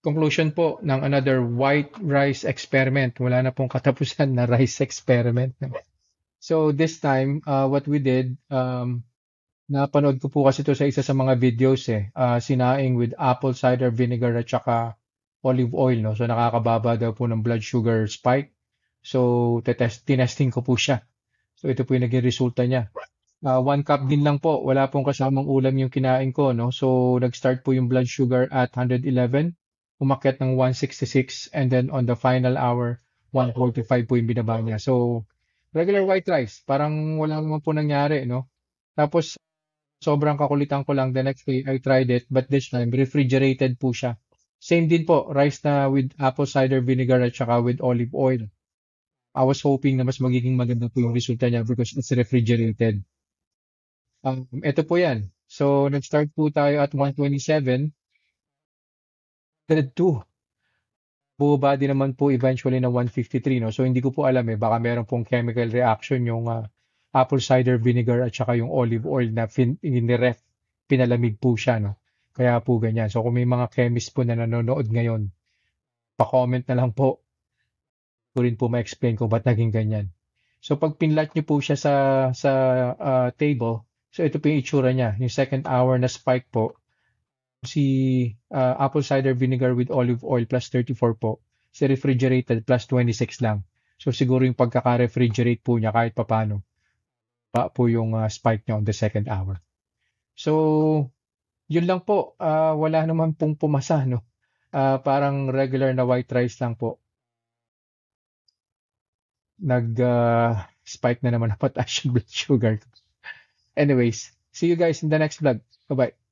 conclusion po ng another white rice experiment. Wala na pong katapusan na rice experiment. No? So this time, what we did, napanood ko po kasi ito sa isa sa mga videos sinaing with apple cider vinegar at saka olive oil. No? So nakakababa daw po ng blood sugar spike. So tinesting ko po siya. So ito po yung naging resulta niya. 1 cup din lang po. Wala pong kasamang ulam yung kinain ko. No? So nag-start po yung blood sugar at 111. Umakyat ng 166 and then on the final hour, 145 po yung binaba niya. So regular white rice. Parang wala naman po nangyari. No? Tapos sobrang kakulitan ko lang. The next day, I tried it. But this time, refrigerated po siya. Same din po. Rice na with apple cider vinegar at saka with olive oil. I was hoping na mas magiging maganda po yung resulta niya because it's refrigerated. Ito po yan. So, nag-start po tayo at 127. 102. Bumaba din naman po eventually na 153. No? So, hindi ko po alam baka meron pong chemical reaction yung apple cider vinegar at saka yung olive oil na iniref, pinalamig po siya. No? Kaya po ganyan. So, kung may mga chemist po na nanonood ngayon, pa-comment na lang po. Ko rin po ma-explain kung ba't naging ganyan. So, pag pinlat niyo po siya sa table, so ito po yung itsura niya. Yung second hour na spike po, si apple cider vinegar with olive oil plus 34 po. Si refrigerated plus 26 lang. So, siguro yung pagkaka-refrigerate po niya kahit papano. Pa po yung spike niya on the second hour. So, yun lang po. Wala naman pong pumasa, no? Parang regular na white rice lang po. Nag-spike na naman na potassium blood sugar. Anyways, see you guys in the next vlog. Bye-bye.